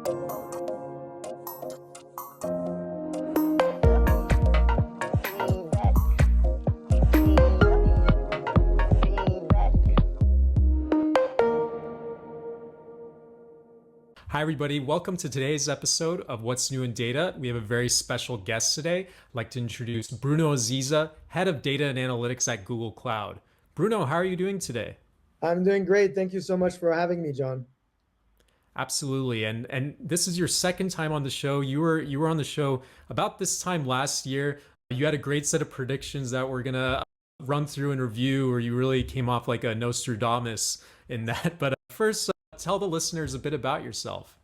Hi, everybody. Welcome to today's episode of What's New in Data. We have a very special guest today. I'd like to introduce Bruno Aziza, Head of Data and Analytics at Google Cloud. Bruno, how are you doing today? I'm doing great. Thank you so much for having me, John. Absolutely. And this is your second time on the show. You were on the show about this time last year. You had a great set of predictions that we're gonna run through and review, or you really came off like a Nostradamus in that. But first, tell the listeners a bit about yourself.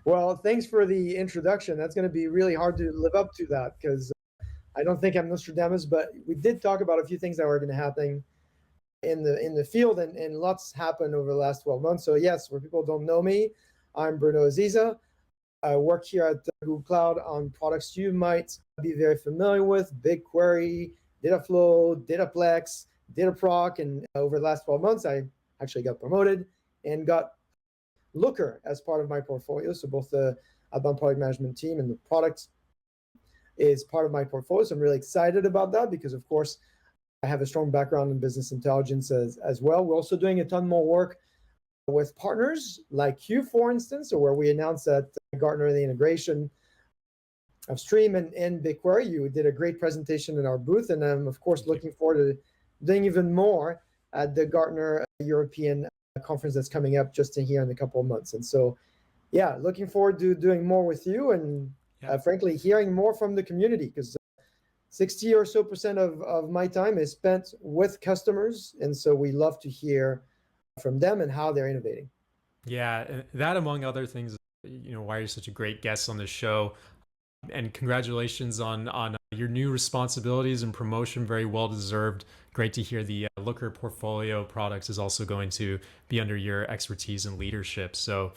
Well, thanks for the introduction. That's going to be really hard to live up to that because I don't think I'm Nostradamus, but we did talk about a few things that were going to happen in the field, and lots happened over the last 12 months. So yes, for people who don't know me, I'm Bruno Aziza. I work here at Google Cloud on products you might be very familiar with: BigQuery, Dataflow, Dataplex, Dataproc, and over the last 12 months, I actually got promoted and got Looker as part of my portfolio. So both the outbound product management team and the product is part of my portfolio. So I'm really excited about that because, of course, I have a strong background in business intelligence as well. We're also doing a ton more work with partners like you, for instance, or where we announced that Gartner the integration of Stream and BigQuery. You did a great presentation in our booth, and I'm, of course, looking forward to doing even more at the Gartner European conference that's coming up just in here in a couple of months. And so, yeah, looking forward to doing more with you and frankly, hearing more from the community because 60 or so % of my time is spent with customers. And so we love to hear from them and how they're innovating. Yeah, that among other things, why you're such a great guest on the show. And congratulations on your new responsibilities and promotion. Very well deserved. Great to hear the Looker portfolio products is also going to be under your expertise and leadership. So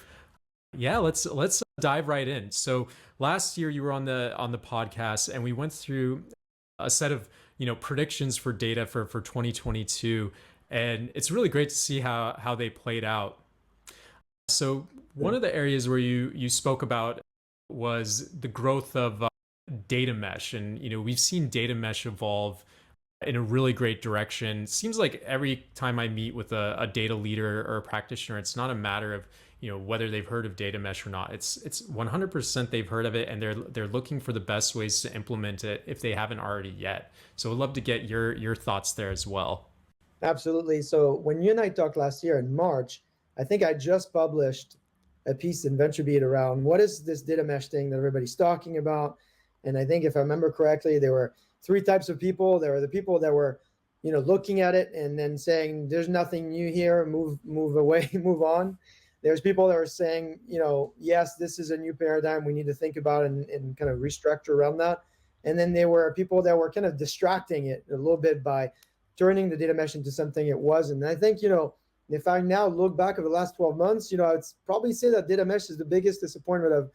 yeah, let's dive right in. So last year you were on the podcast and we went through a set of predictions for data for 2022, and it's really great to see how they played out. So one of the areas where you spoke about was the growth of data mesh. And, we've seen data mesh evolve in a really great direction. Seems like every time I meet with a data leader or a practitioner, it's not a matter of, whether they've heard of data mesh or not. It's 100% they've heard of it, and they're looking for the best ways to implement it if they haven't already yet. So I'd love to get your thoughts there as well. Absolutely. So when you and I talked last year in March, I think I just published a piece in VentureBeat around what is this data mesh thing that everybody's talking about. And I think if I remember correctly, there were three types of people. There were the people that were, looking at it and then saying, there's nothing new here, move away, move on. There's people that are saying, yes, this is a new paradigm we need to think about and kind of restructure around that. And then there were people that were kind of distracting it a little bit by turning the data mesh into something it wasn't. And I think, if I now look back over the last 12 months, I'd probably say that data mesh is the biggest disappointment of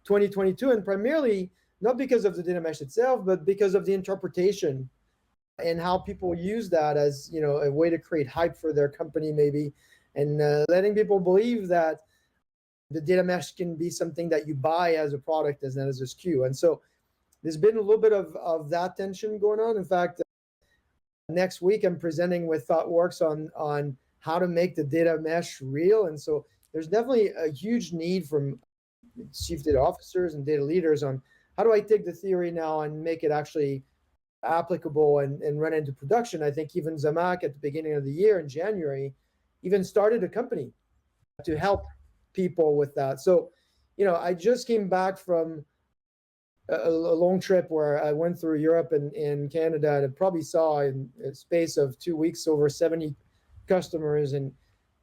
2022, and primarily not because of the data mesh itself, but because of the interpretation and how people use that as, a way to create hype for their company maybe, and letting people believe that the data mesh can be something that you buy as a product as not as a SKU. And so there's been a little bit of that tension going on. In fact, next week I'm presenting with ThoughtWorks on how to make the data mesh real. And so there's definitely a huge need from chief data officers and data leaders on how do I take the theory now and make it actually applicable and run into production. I think even Zamak at the beginning of the year in January even started a company to help people with that. So, I just came back from a long trip where I went through Europe and Canada, and I probably saw in a space of 2 weeks over 70 customers, and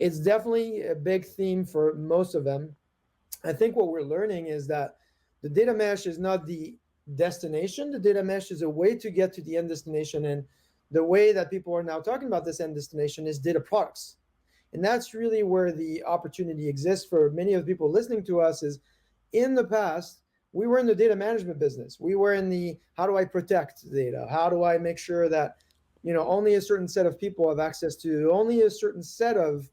it's definitely a big theme for most of them. I think what we're learning is that the data mesh is not the destination. The data mesh is a way to get to the end destination, and the way that people are now talking about this end destination is data products. And that's really where the opportunity exists for many of the people listening to us. Is in the past, we were in the data management business. We were in the how do I protect data? How do I make sure that only a certain set of people have access to only a certain set of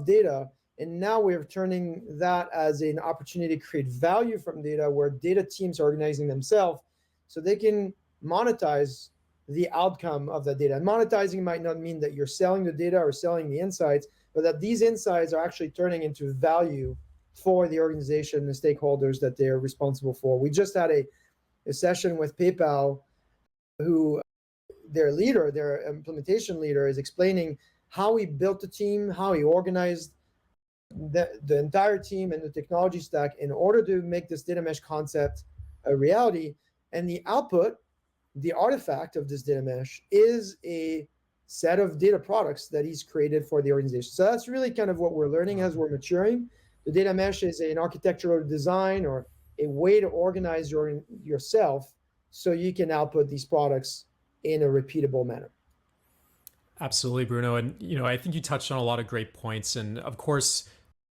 data And now we're turning that as an opportunity to create value from data, where data teams are organizing themselves so they can monetize the outcome of the data. And monetizing might not mean that you're selling the data or selling the insights, but that these insights are actually turning into value for the organization, the stakeholders that they're responsible for. We just had a session with PayPal, who their leader, their implementation leader, is explaining how he built the team, how he organized the entire team and the technology stack in order to make this data mesh concept a reality. And the output, the artifact of this data mesh, is a set of data products that he's created for the organization. So that's really kind of what we're learning as we're maturing. The data mesh is an architectural design or a way to organize yourself so you can output these products in a repeatable manner. Absolutely, Bruno. And I think you touched on a lot of great points. And of course,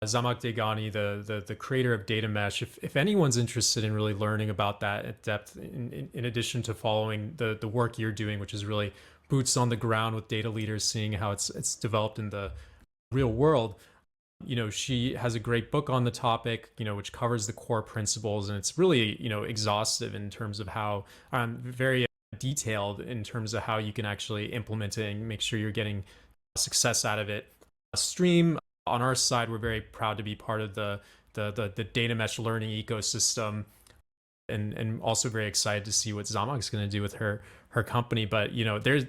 Zhamak Dehghani, the creator of Data Mesh, if anyone's interested in really learning about that at depth, in addition to following the work you're doing, which is really boots on the ground with data leaders, seeing how it's developed in the real world, she has a great book on the topic, which covers the core principles, and it's really, exhaustive in terms of how very detailed in terms of how you can actually implement it and make sure you're getting success out of it. Stream, on our side, we're very proud to be part of the data mesh learning ecosystem, and also very excited to see what Zhamak's going to do with her company. But there's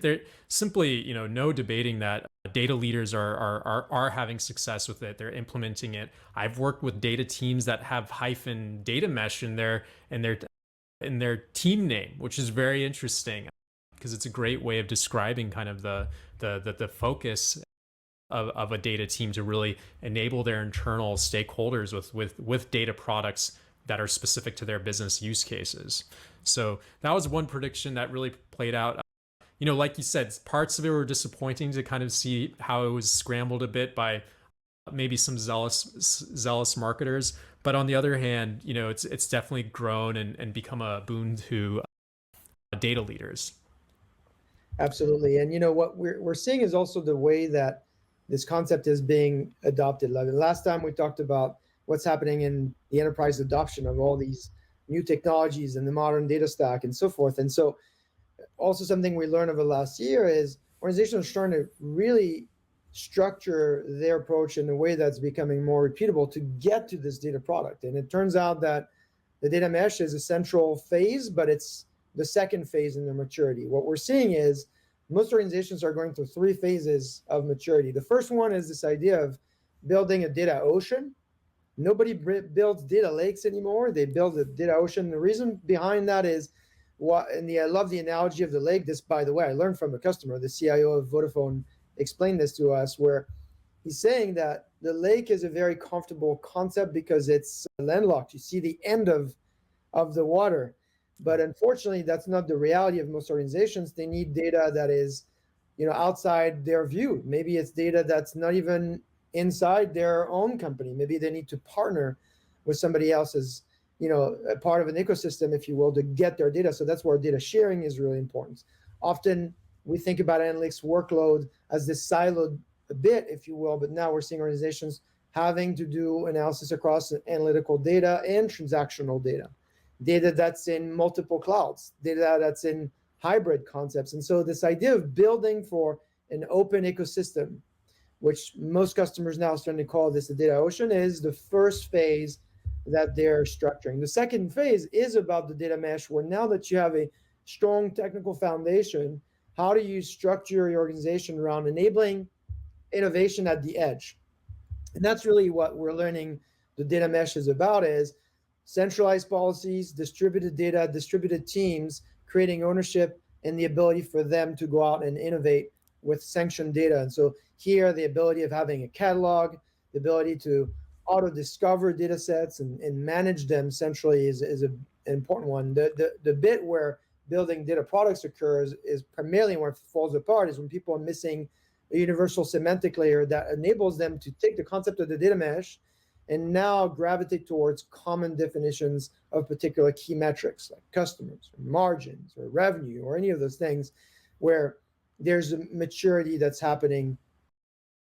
simply no debating that data leaders are having success with it. They're implementing it. I've worked with data teams that have hyphen data mesh in their team name, which is very interesting because it's a great way of describing kind of the focus of a data team to really enable their internal stakeholders with data products that are specific to their business use cases. So that was one prediction that really played out. Like you said, parts of it were disappointing to kind of see how it was scrambled a bit by maybe some zealous marketers. But on the other hand, it's definitely grown and become a boon to data leaders. Absolutely. And what we're seeing is also the way that this concept is being adopted. Like last time we talked about what's happening in the enterprise adoption of all these new technologies and the modern data stack and so forth. And so also something we learned over the last year is organizations are starting to really structure their approach in a way that's becoming more repeatable to get to this data product. And it turns out that the data mesh is a central phase, but it's the second phase in their maturity. What we're seeing is most organizations are going through 3 phases of maturity. The first one is this idea of building a data ocean. Nobody builds data lakes anymore. They build a data ocean. The reason behind that is I love the analogy of the lake. This, by the way, I learned from a customer. The CIO of Vodafone explained this to us, where he's saying that the lake is a very comfortable concept because it's landlocked. You see the end of the water. But unfortunately, that's not the reality of most organizations. They need data that is, outside their view. Maybe it's data that's not even inside their own company. Maybe they need to partner with somebody else's, a part of an ecosystem, if you will, to get their data. So that's where data sharing is really important. Often we think about analytics workload as this siloed bit, if you will, but now we're seeing organizations having to do analysis across analytical data and transactional data that's in multiple clouds, data that's in hybrid concepts. And so this idea of building for an open ecosystem, which most customers now are starting to call this the data ocean, is the first phase that they're structuring. The second phase is about the data mesh, where now that you have a strong technical foundation, how do you structure your organization around enabling innovation at the edge? And that's really what we're learning the data mesh is about, is centralized policies, distributed data, distributed teams, creating ownership and the ability for them to go out and innovate with sanctioned data. And so here, the ability of having a catalog, the ability to auto-discover data sets and manage them centrally is an important one. The bit where building data products occurs is primarily where it falls apart, is when people are missing a universal semantic layer that enables them to take the concept of the data mesh and now gravitate towards common definitions of particular key metrics like customers or margins or revenue or any of those things, where there's a maturity that's happening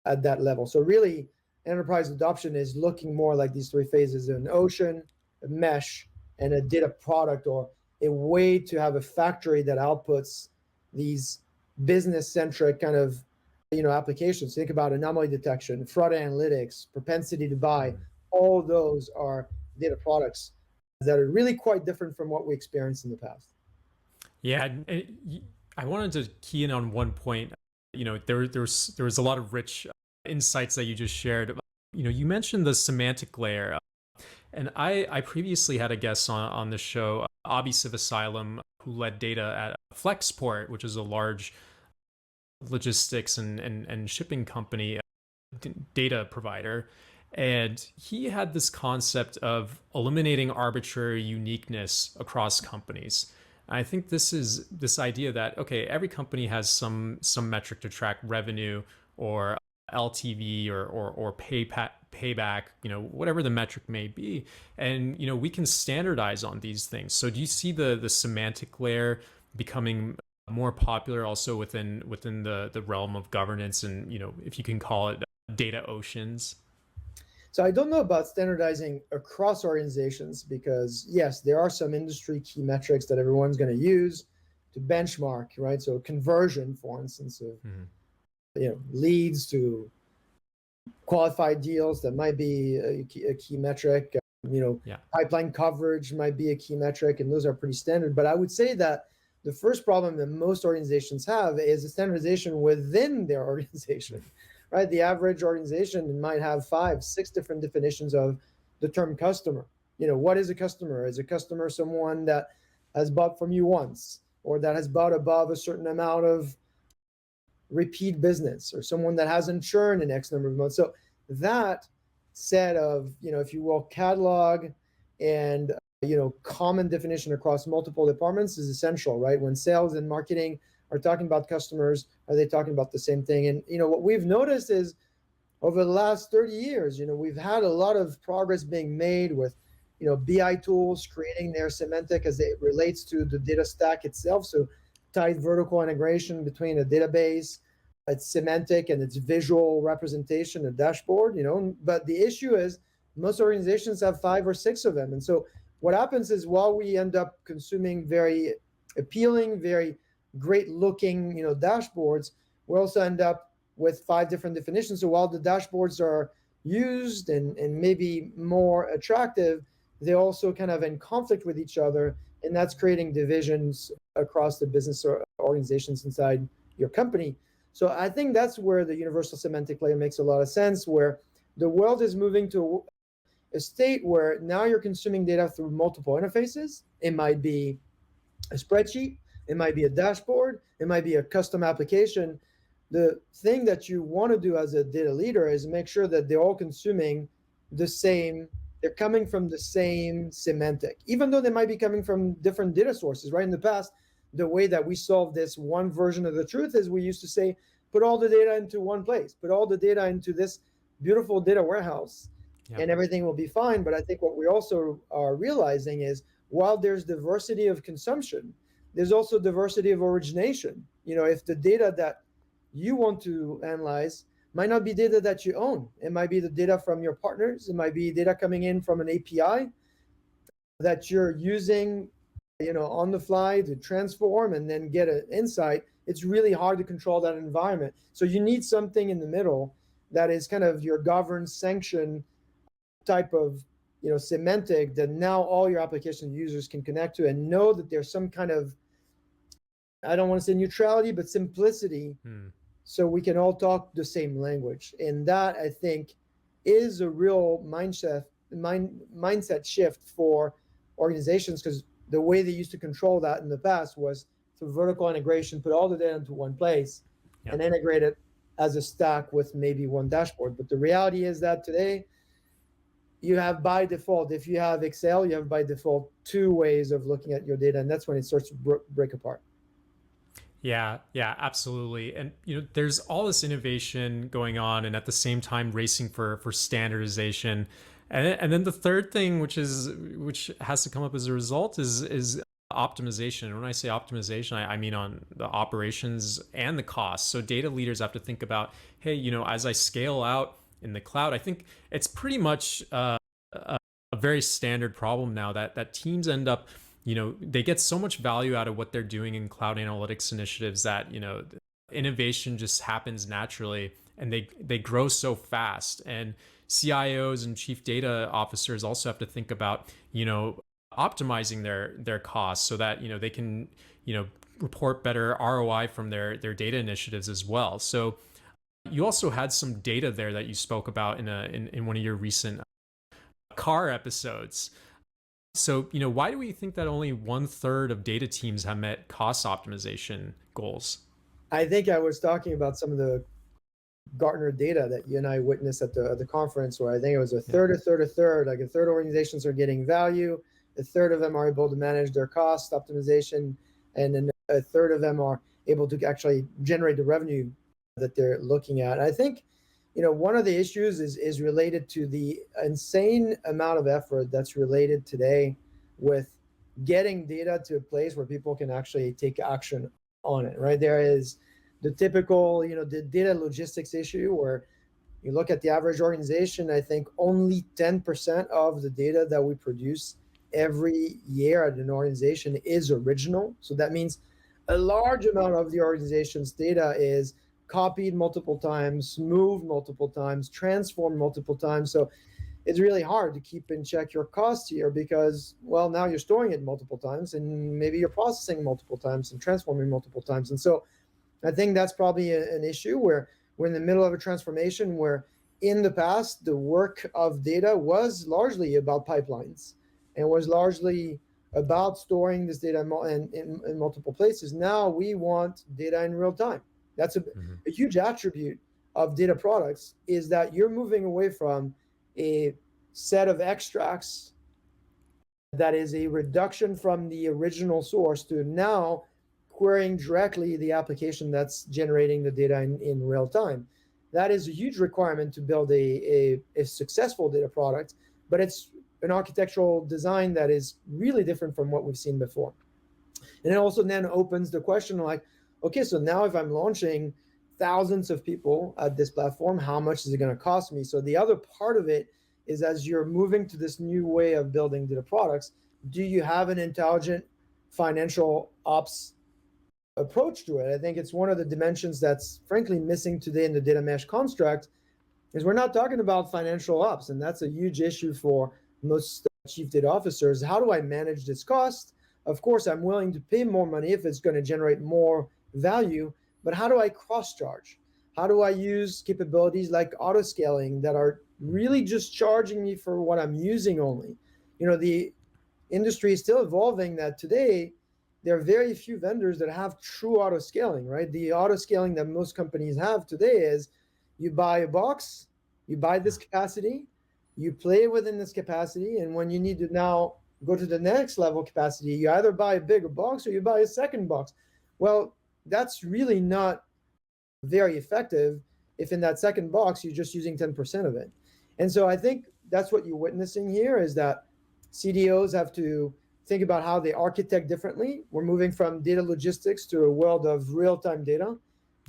at that level. So really, enterprise adoption is looking more like these three phases: an ocean, a mesh, and a data product, or a way to have a factory that outputs these business centric kind of applications. Think about anomaly detection, fraud analytics, propensity to buy. All those are data products that are really quite different from what we experienced in the past. Yeah, I wanted to key in on one point. There was a lot of rich insights that you just shared. You mentioned the semantic layer, and I previously had a guest on the show, Abhi Sivasailam, who led data at Flexport, which is a large logistics and shipping company, data provider. And he had this concept of eliminating arbitrary uniqueness across companies. I think this idea that, okay, every company has some metric to track revenue or LTV or payback, whatever the metric may be, and we can standardize on these things. So do you see the semantic layer becoming more popular also within the realm of governance, and if you can call it data oceans? So I don't know about standardizing across organizations because yes, there are some industry key metrics that everyone's going to use to benchmark, right? So conversion, for instance, of leads to qualified deals, that might be a key metric. Yeah. Pipeline coverage might be a key metric, and those are pretty standard. But I would say that the first problem that most organizations have is a standardization within their organization, right? The average organization might have 5, 6 different definitions of the term customer. What is a customer? Is a customer someone that has bought from you once, or that has bought above a certain amount of repeat business, or someone that hasn't churned in X number of months? So that set of, if you will, catalog and common definition across multiple departments is essential, right? When sales and marketing are talking about customers, are they talking about the same thing? And what we've noticed is over the last 30 years, we've had a lot of progress being made with BI tools creating their semantic as it relates to the data stack itself. So tight vertical integration between a database, its semantic and its visual representation, a dashboard, but the issue is most organizations have 5 or 6 of them. And so what happens is, while we end up consuming very appealing, very great looking, dashboards, we also end up with 5 different definitions. So while the dashboards are used and maybe more attractive, they're also kind of in conflict with each other, and that's creating divisions across the business or organizations inside your company. So I think that's where the universal semantic layer makes a lot of sense, where the world is moving to a state where now you're consuming data through multiple interfaces. It might be a spreadsheet, it might be a dashboard, it might be a custom application. The thing that you want to do as a data leader is make sure that they're all consuming the same, they're coming from the same semantic, even though they might be coming from different data sources, right? In the past, the way that we solved this one version of the truth is we used to say, put all the data into one place, put all the data into this beautiful data warehouse, and everything will be fine. But I think what we also are realizing is, while there's diversity of consumption, there's also diversity of origination. If the data that you want to analyze might not be data that you own, it might be the data from your partners, it might be data coming in from an API that you're using on the fly to transform and then get an insight. It's really hard to control that environment. So you need something in the middle that is kind of your governed, sanctioned type of semantic that now all your application users can connect to and know that there's some kind of, I don't want to say neutrality, but simplicity, so we can all talk the same language. And that, I think, is a real mindset shift for organizations, because the way they used to control that in the past was through vertical integration, put all the data into one place and integrate it as a stack with maybe one dashboard. But the reality is that today you have by default, if you have Excel, you have by default 2 ways of looking at your data, and that's when it starts to break apart. Yeah, absolutely. And there's all this innovation going on, and at the same time racing for standardization. And then the third thing, which has to come up as a result, is optimization. And when I say optimization, I mean on the operations and the costs. So data leaders have to think about, hey, as I scale out in the cloud. I think it's pretty much a very standard problem now that teams end up, they get so much value out of what they're doing in cloud analytics initiatives that, innovation just happens naturally, and they grow so fast. And CIOs and chief data officers also have to think about, optimizing their costs so that, they can, report better ROI from their data initiatives as well. So you also had some data there that you spoke about in one of your recent car episodes. So, why do we think that only 1/3 of data teams have met cost optimization goals? I think I was talking about some of the Gartner data that you and I witnessed at the conference, where I think it was a Yeah. third, a third, a third. Like a third of organizations are getting value, a third of them are able to manage their cost optimization, and then a third of them are able to actually generate the revenue that they're looking at. I think, one of the issues is related to the insane amount of effort that's related today with getting data to a place where people can actually take action on it, right? There is the typical, the data logistics issue where you look at the average organization. I think only 10% of the data that we produce every year at an organization is original. So that means a large amount of the organization's data is copied multiple times, moved multiple times, transformed multiple times. So it's really hard to keep in check your costs here because, well, now you're storing it multiple times and maybe you're processing multiple times and transforming multiple times. And so I think that's probably an issue where we're in the middle of a transformation where in the past, the work of data was largely about pipelines and was largely about storing this data in multiple places. Now we want data in real time. That's a huge attribute of data products, is that you're moving away from a set of extracts that is a reduction from the original source to now querying directly the application that's generating the data in real time. That is a huge requirement to build a successful data product, but it's an architectural design that is really different from what we've seen before. And it also then opens the question like, okay, so now if I'm launching thousands of people at this platform, how much is it going to cost me? So the other part of it is, as you're moving to this new way of building data products, do you have an intelligent financial ops approach to it? I think it's one of the dimensions that's frankly missing today in the data mesh construct, is we're not talking about financial ops. And that's a huge issue for most chief data officers. How do I manage this cost? Of course, I'm willing to pay more money if it's going to generate more value, but how do I cross charge? How do I use capabilities like auto scaling that are really just charging me for what I'm using only? The industry is still evolving that today there are very few vendors that have true auto scaling, right? The auto scaling that most companies have today is you buy a box, you buy this capacity, you play within this capacity, and when you need to now go to the next level capacity, you either buy a bigger box or you buy a second box. Well, that's really not very effective if in that second box you're just using 10% of it. And so I think that's what you're witnessing here, is that CDOs have to think about how they architect differently. We're moving from data logistics to a world of real-time data,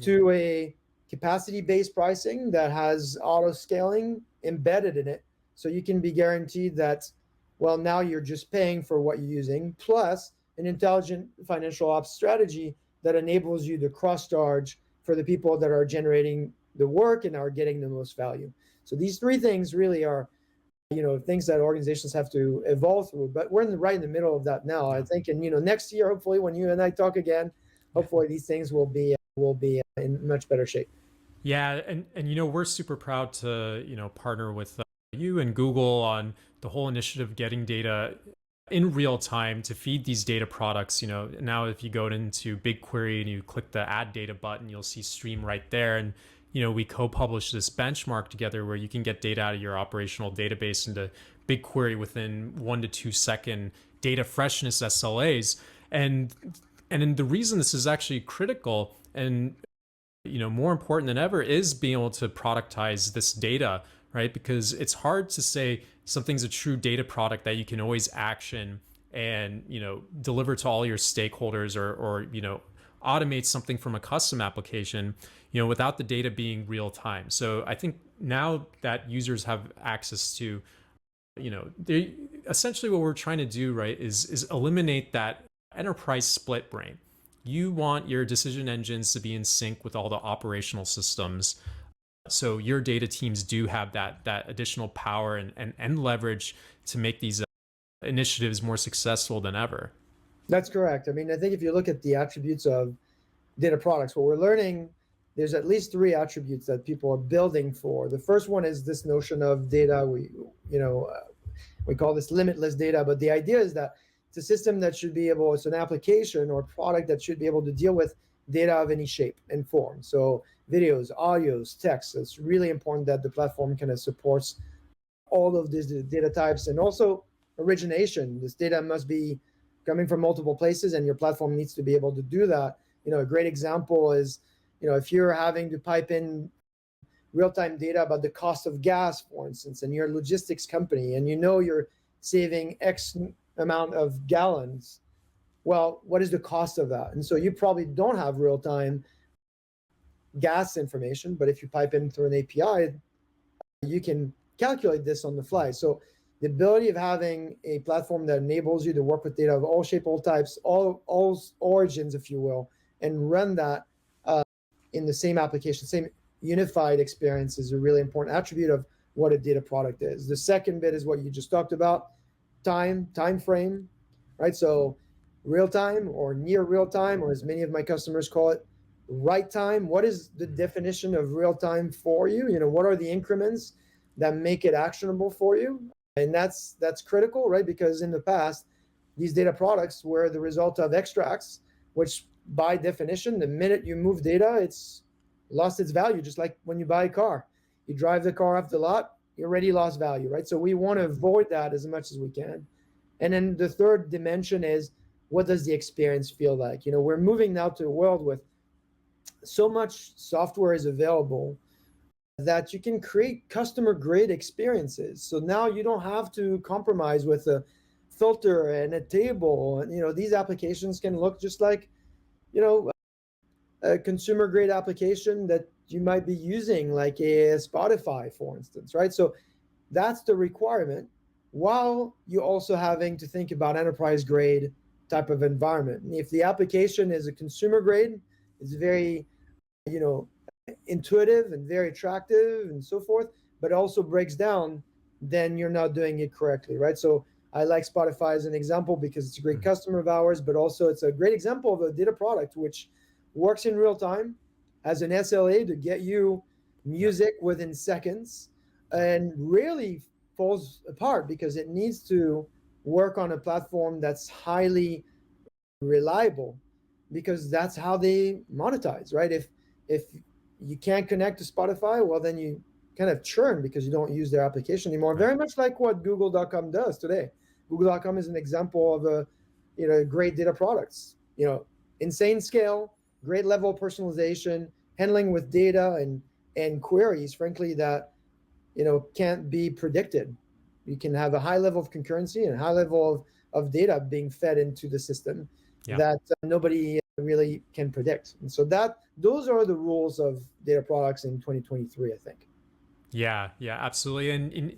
to a capacity-based pricing that has auto scaling embedded in it. So you can be guaranteed that, well, now you're just paying for what you're using, plus an intelligent financial ops strategy that enables you to cross-charge for the people that are generating the work and are getting the most value. So these three things really are, things that organizations have to evolve through, but we're right in the middle of that now, I think. And, next year, hopefully, when you and I talk again, hopefully these things will be in much better shape. Yeah, and we're super proud to partner with you and Google on the whole initiative of getting data in real time to feed these data products. Now if you go into BigQuery and you click the add data button, you'll see stream right there. And we co-published this benchmark together where you can get data out of your operational database into BigQuery within 1 to 2 second data freshness SLAs. And the reason this is actually critical and more important than ever is being able to productize this data, right? Because it's hard to say something's a true data product that you can always action and deliver to all your stakeholders or automate something from a custom application, without the data being real time. So I think now that users have access to, they essentially what we're trying to do, right, is eliminate that enterprise split brain. You want your decision engines to be in sync with all the operational systems, so your data teams do have that additional power and leverage to make these initiatives more successful than ever. That's correct. I mean, I think if you look at the attributes of data products, what we're learning, there's at least three attributes that people are building for. The first one is this notion of data. We call this limitless data, but the idea is that it's a system that should be able, it's an application or product that should be able to deal with data of any shape and form. So videos, audios, text. It's really important that the platform kind of supports all of these data types, and also origination. This data must be coming from multiple places, and your platform needs to be able to do that. A great example is, if you're having to pipe in real-time data about the cost of gas, for instance, and you're a logistics company, and you're saving X amount of gallons. Well, what is the cost of that? And so you probably don't have real-time gas information, but if you pipe in through an API, you can calculate this on the fly. So the ability of having a platform that enables you to work with data of all shape, all types, all origins, if you will, and run that in the same application, same unified experience, is a really important attribute of what a data product is. The second bit is what you just talked about, time frame, right? So real time or near real time, or as many of my customers call it, right time. What is the definition of real time for you? What are the increments that make it actionable for you? And that's critical, right? Because in the past, these data products were the result of extracts, which by definition, the minute you move data, it's lost its value. Just like when you buy a car, you drive the car off the lot, you already lost value, right? So we want to avoid that as much as we can. And then the third dimension is, what does the experience feel like? We're moving now to a world with so much software is available that you can create customer grade experiences. So now you don't have to compromise with a filter and a table. And these applications can look just like a consumer grade application that you might be using, like a Spotify, for instance, right? So that's the requirement, while you also having to think about enterprise grade type of environment. And if the application is a consumer grade, it's very intuitive and very attractive and so forth, but also breaks down, then you're not doing it correctly, right? So I like Spotify as an example because it's a great customer of ours, but also it's a great example of a data product which works in real time, has an SLA to get you music within seconds, and really falls apart because it needs to work on a platform that's highly reliable, because that's how they monetize, right? If you can't connect to Spotify, well, then you kind of churn because you don't use their application anymore. Very much like what Google.com does today. Google.com is an example of a great data products. Insane scale, great level of personalization, handling with data and queries, frankly, that can't be predicted. You can have a high level of concurrency and a high level of data being fed into the system that nobody really can predict. And so those are the rules of data products in 2023, I think. Yeah, absolutely. And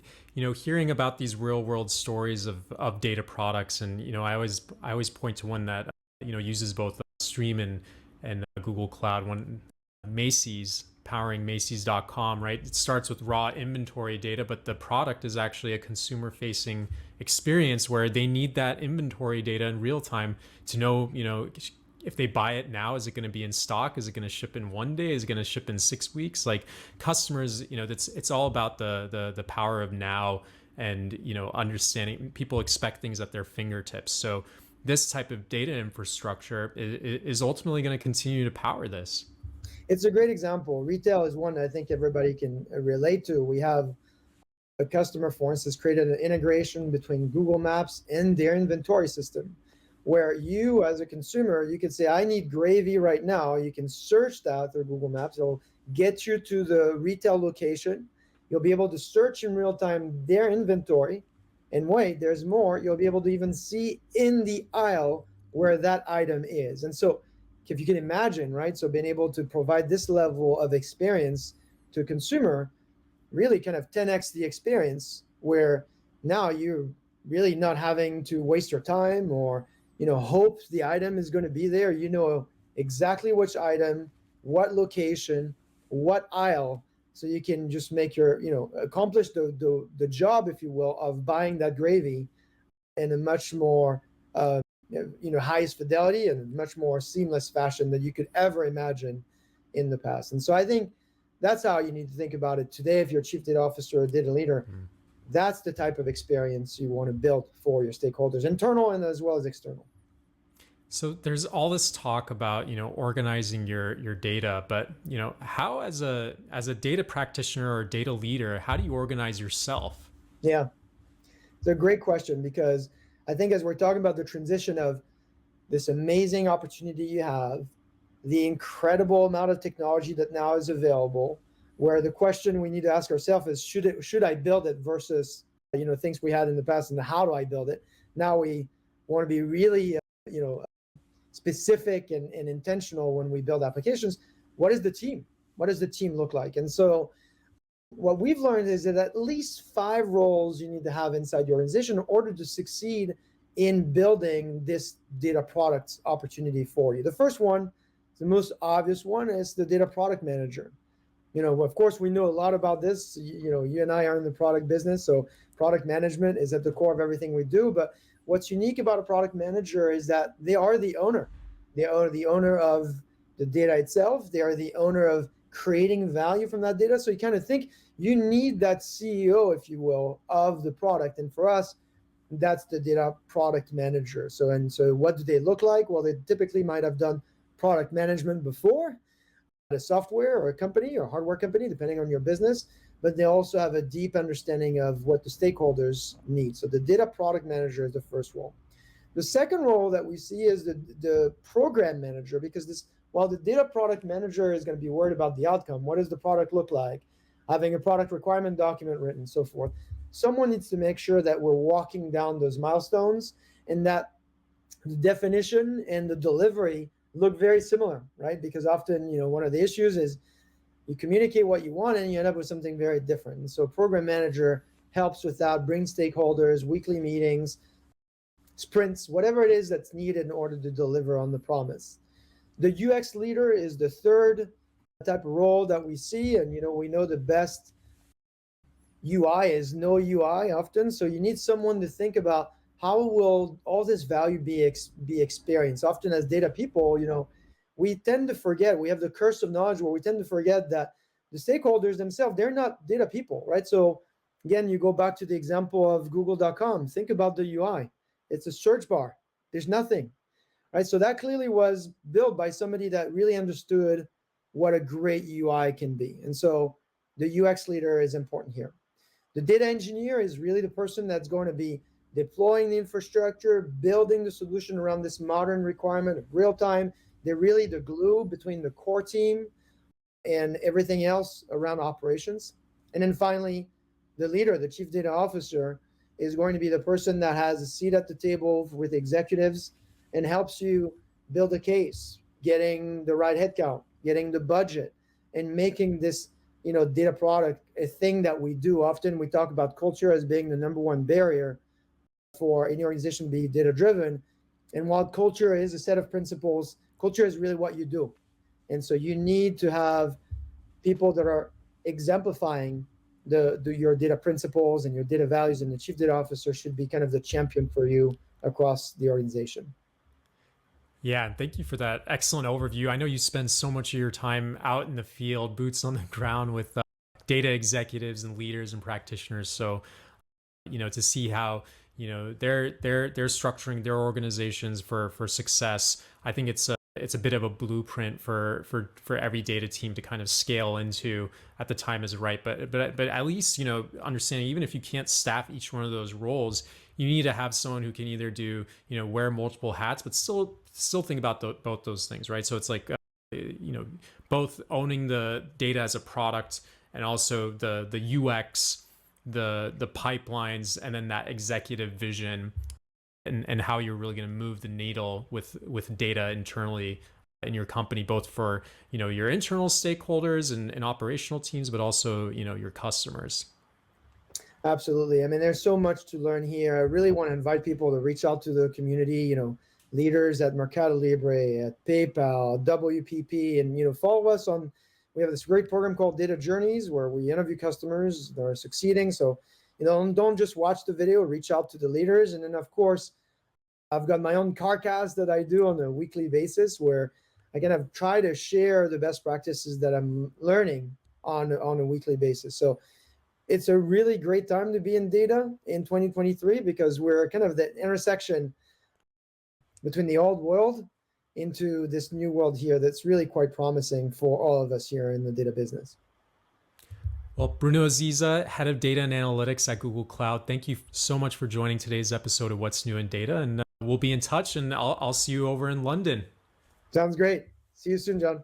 hearing about these real world stories of data products, and I always point to one that uses both Stream and Google Cloud. One, Macy's, powering Macy's.com, right? It starts with raw inventory data, but the product is actually a consumer facing experience where they need that inventory data in real time to know, if they buy it now, is it going to be in stock? Is it going to ship in 1 day? Is it going to ship in 6 weeks? Like customers, it's all about the power of now, and understanding people expect things at their fingertips. So this type of data infrastructure is ultimately going to continue to power this. It's a great example. Retail is one I think everybody can relate to. We have a customer, for instance, created an integration between Google Maps and their inventory system, where you as a consumer, you can say, I need gravy right now. You can search that through Google Maps. It'll get you to the retail location. You'll be able to search in real time their inventory. And wait, there's more. You'll be able to even see in the aisle where that item is. And so if you can imagine, right? So being able to provide this level of experience to a consumer, really kind of 10x the experience, where now you're really not having to waste your time or hope the item is going to be there. You know exactly which item, what location, what aisle, so you can just make your accomplish the job, if you will, of buying that gravy in a much more highest fidelity and much more seamless fashion than you could ever imagine in the past. And so I think that's how you need to think about it today. If you're a chief data officer or data leader, that's the type of experience you want to build for your stakeholders, internal and as well as external. So there's all this talk about, organizing your data, but, how as a data practitioner or data leader, how do you organize yourself? Yeah, it's a great question, because I think as we're talking about the transition of this amazing opportunity you have, the incredible amount of technology that now is available, where the question we need to ask ourselves is, should I build it versus things we had in the past, and how do I build it? Now we want to be really specific and intentional when we build applications. What is the team? What does the team look like? And so what we've learned is that at least 5 roles you need to have inside your organization in order to succeed in building this data product opportunity for you. The first one, the most obvious one, is the data product manager. Of course, we know a lot about this. You and I are in the product business, so product management is at the core of everything we do. But what's unique about a product manager is that they are the owner. They are the owner of the data itself. They are the owner of creating value from that data. So you kind of think you need that CEO, if you will, of the product. And for us, that's the data product manager. So what do they look like? Well, they typically might have done product management before at a software or a company or hardware company, depending on your business, but they also have a deep understanding of what the stakeholders need. So the data product manager is the first role. The second role that we see is the program manager, because while the data product manager is going to be worried about the outcome, what does the product look like, having a product requirement document written, so forth, someone needs to make sure that we're walking down those milestones and that the definition and the delivery look very similar, right? Because often, one of the issues is you communicate what you want and you end up with something very different. And so program manager helps with that, brings stakeholders, weekly meetings, sprints, whatever it is that's needed in order to deliver on the promise. The UX leader is the third type of role that we see. And, we know the best UI is no UI often. So you need someone to think about how will all this value be experienced. Often as data people, we tend to forget, we have the curse of knowledge where we tend to forget that the stakeholders themselves, they're not data people, right? So again, you go back to the example of google.com. Think about the UI. It's a search bar. There's nothing, right? So that clearly was built by somebody that really understood what a great UI can be. And so the UX leader is important here. The data engineer is really the person that's going to be deploying the infrastructure, building the solution around this modern requirement of real time. They're really the glue between the core team and everything else around operations. And then finally, the leader, the chief data officer, is going to be the person that has a seat at the table with executives and helps you build a case, getting the right headcount, getting the budget, and making this data product a thing that we do. Often we talk about culture as being the number one barrier for any organization to be data driven. And while culture is a set of principles, culture is really what you do. And so you need to have people that are exemplifying your data principles and your data values, and the chief data officer should be kind of the champion for you across the organization. Yeah, thank you for that excellent overview. I know you spend so much of your time out in the field, boots on the ground with data executives and leaders and practitioners. So, to see how they're structuring their organizations for success, I think it's a bit of a blueprint for every data team to kind of scale into at the time is right. But at least understanding, even if you can't staff each one of those roles, you need to have someone who can either do wear multiple hats, but still think about both those things, right? So it's like both owning the data as a product and also the UX, the pipelines, and then that executive vision and how you're really going to move the needle with data internally in your company, both for your internal stakeholders and operational teams, but also your customers. Absolutely. I mean, there's so much to learn here. I really want to invite people to reach out to the community, leaders at Mercado Libre, at PayPal, WPP, and, follow us on, we have this great program called Data Journeys where we interview customers that are succeeding. So, don't just watch the video, reach out to the leaders. And then, of course, I've got my own CarCast that I do on a weekly basis where I kind of try to share the best practices that I'm learning on a weekly basis. So it's a really great time to be in data in 2023 because we're kind of the intersection between the old world into this new world here that's really quite promising for all of us here in the data business. Well, Bruno Aziza, Head of Data and Analytics at Google Cloud, thank you so much for joining today's episode of What's New in Data. And we'll be in touch, and I'll see you over in London. Sounds great. See you soon, John.